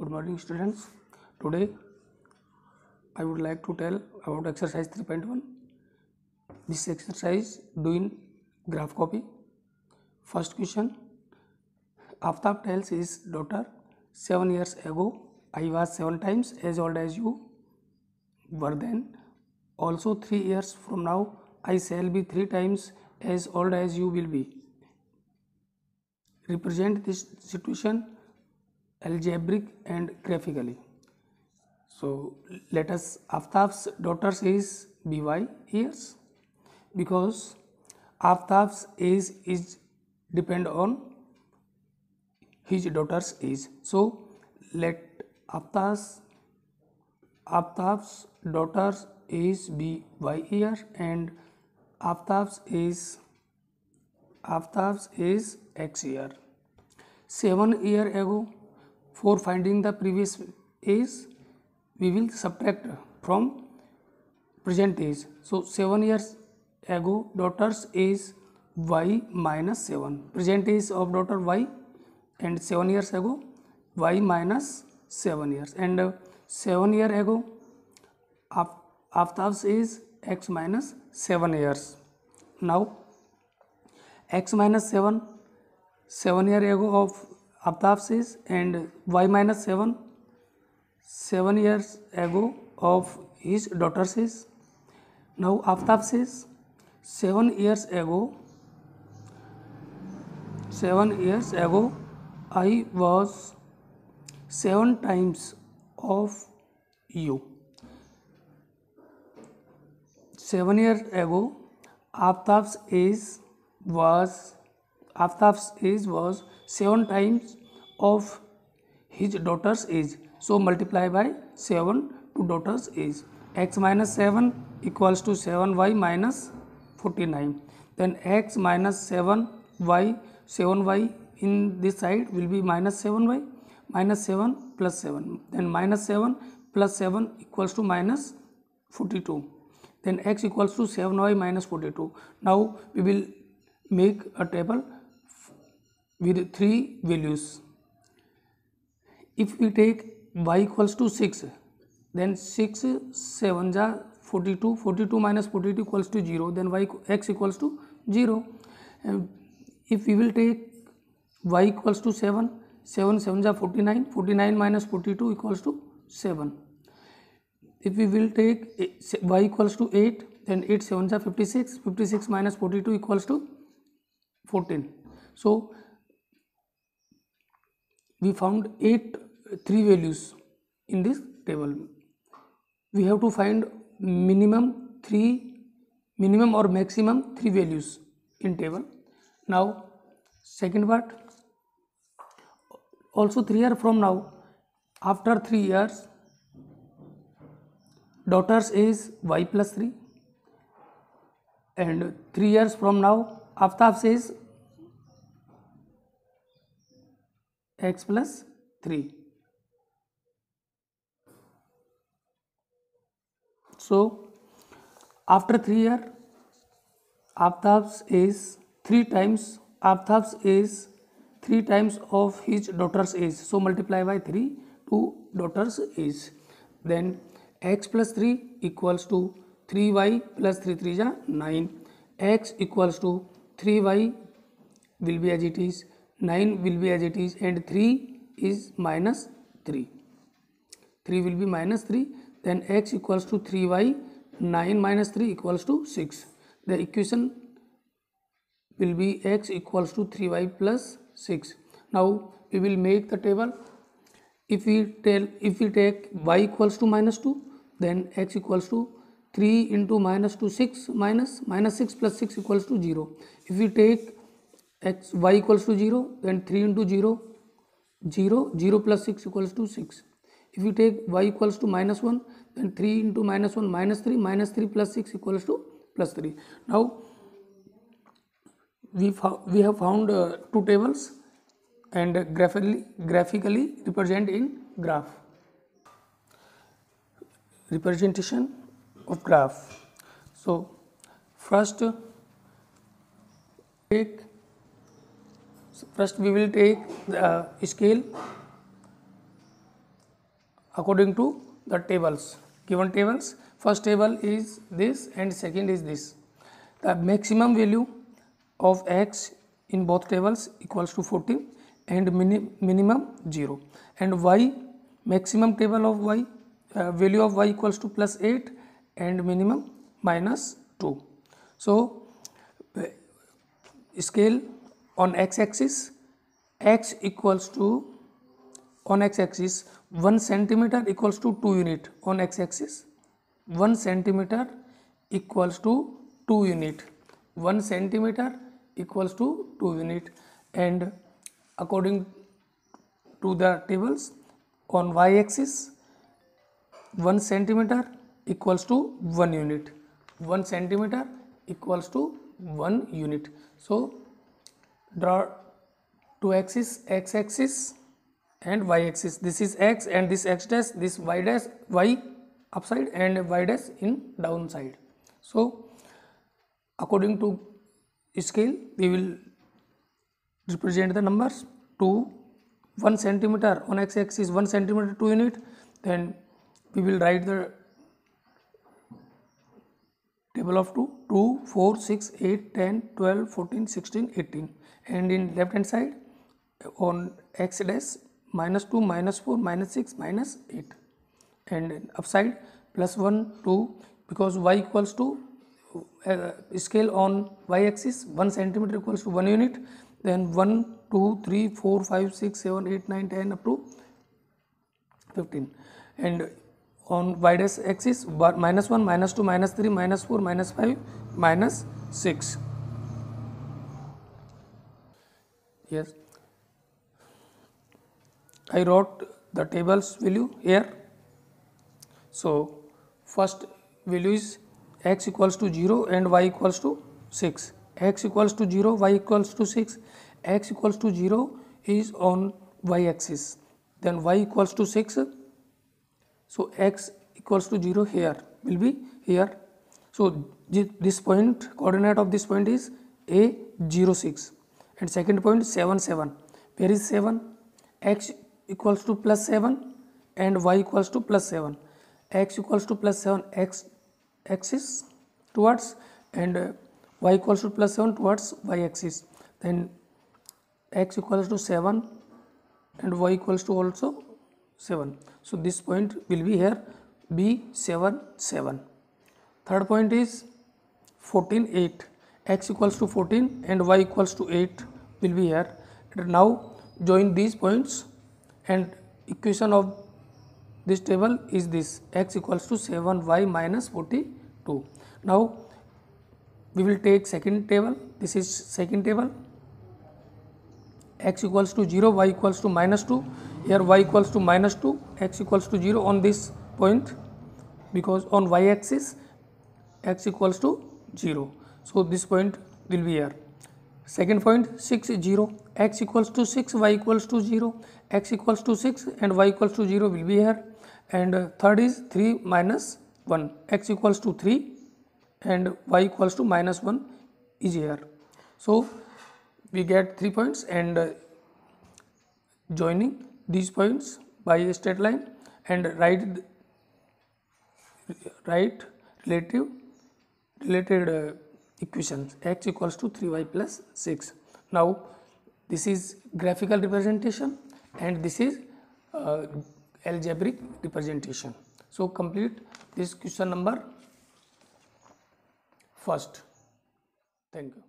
Good morning, students. Today I would like to tell about exercise 3.1. This exercise do in graph copy. First question. Aftab tells his daughter, 7 years ago I was 7 times as old as you were then. Also 3 years from now I shall be 3 times as old as you will be. Represent this situation algebraic and graphically. So let us, Aftab's daughter is by years, because Aftab's age is depend on his daughter's age. So let Aftab's daughter's age be by year, and Aftab's age x year. 7 years ago, for finding the previous age, we will subtract from present age. So 7 years ago daughter's age y minus 7. Present age of daughter y, and 7 years ago y minus 7 years. And 7 years ago Aftab's age x minus 7 years. Now x minus 7 years ago of Aftab's age, and y minus 7 years ago of his daughter's age. Now Aftab says 7 years ago I was 7 times of you. 7 years ago Aftab's age was 7 times of his daughter's age. So multiply by 7 to daughter's age. X minus 7 equals to 7y minus 49. Then x minus 7y in this side will be minus 7y, minus 7 plus 7. Then minus 7 plus 7 equals to minus 42. Then x equals to 7y minus 42. Now we will make a table with 3 values. If we take y equals to 6, then 6 7 ja 42, 42 minus 42 equals to 0, then x equals to 0. And if we will take y equals to 7, 7 7 ja 49, 49 minus 42 equals to 7. If we will take y equals to 8, then 8 7 ja 56, 56 minus 42 equals to 14. So we found 3 values in this table. We have to find minimum or maximum 3 values in table. Now second part, also 3 years from now, after 3 years daughter's age y plus 3, and 3 years from now Aftab's age x plus 3. So after 3 years Aftab's age 3 times of his daughter's age. So multiply by 3 to daughter's age. Then x plus 3 equals to 3y plus 3 3 ja 9. X equals to 3y will be as it is, 9 will be as it is, and 3 is minus 3. 3 will be minus 3. Then x equals to 3y, 9 minus 3 equals to 6. The equation will be x equals to 3y plus 6. Now we will make the table. If we take y equals to minus 2, then x equals to 3 into minus 2 6 minus 6 plus 6 equals to 0. If we take y equals to 0, then 3 into 0 0 plus 6 equals to 6. If we take y equals to minus 1, then 3 into minus 1 minus 3 plus 6 equals to plus 3. Now we have found 2 tables, and graphically represent in graph. Representation of graph. So first we will take the scale according to the tables, given tables. First table is this and second is this. The maximum value of x in both tables equals to 14 and minimum 0, and y, maximum table of y, value of y equals to plus 8 and minimum minus 2. So scale on x-axis, x equals to, on x-axis 1 centimeter equals to 2 unit. On x-axis 1 centimeter equals to 2 unit. 1 centimeter equals to 2 unit. And according to the tables, on y-axis 1 centimeter equals to 1 unit. 1 centimeter equals to 1 unit. So draw two axes, x-axis and y-axis. This is x and this x dash, this y dash, y upside and y dash in downside. So according to scale, we will represent the numbers. 1 centimeter on x-axis 1 centimeter 2 unit. Then we will write the table of 2, 2, 4, 6, 8, 10, 12, 14, 16, 18. And in left hand side on x dash minus 2, minus 4, minus 6, minus 8. And upside plus 1, 2, because y equals to, scale on y-axis 1 centimeter equals to 1 unit. Then 1, 2, 3, 4, 5, 6, 7, 8, 9, 10 up to 15. And on y dash axis minus 1, minus 2, minus 3, minus 4, minus 5, minus 6. Yes, I wrote the tables value here. So first value is x equals to 0 and y equals to 6. X equals to 0, y equals to 6. X equals to 0 is on y axis. Then y equals to 6. So x equals to 0 here will be here. So this point, coordinate of this point is a 0, 6, and second point 7, 7. Where is 7? X equals to plus 7 and y equals to plus 7. X equals to plus 7, x axis towards, and y equals to plus 7 towards y axis. Then x equals to 7 and y equals to also 7. So this point will be here, B 7, 7. Third point is 14, 8. X equals to 14 and y equals to 8 will be here. And now join these points, and equation of this table is this: x equals to 7y minus 42. Now we will take second table. This is second table. X equals to 0, y equals to minus 2. Here y equals to minus 2, x equals to 0 on this point, because on y axis x equals to 0. So this point will be here. Second point 6, 0. X equals to 6, y equals to 0. X equals to 6 and y equals to 0 will be here. And third is 3 minus 1. X equals to 3 and y equals to minus 1 is here. So we get 3 points, and joining these points by a straight line, and write related equations. X equals to 3y plus 6. Now this is graphical representation and this is algebraic representation. So complete this question number first. Thank you.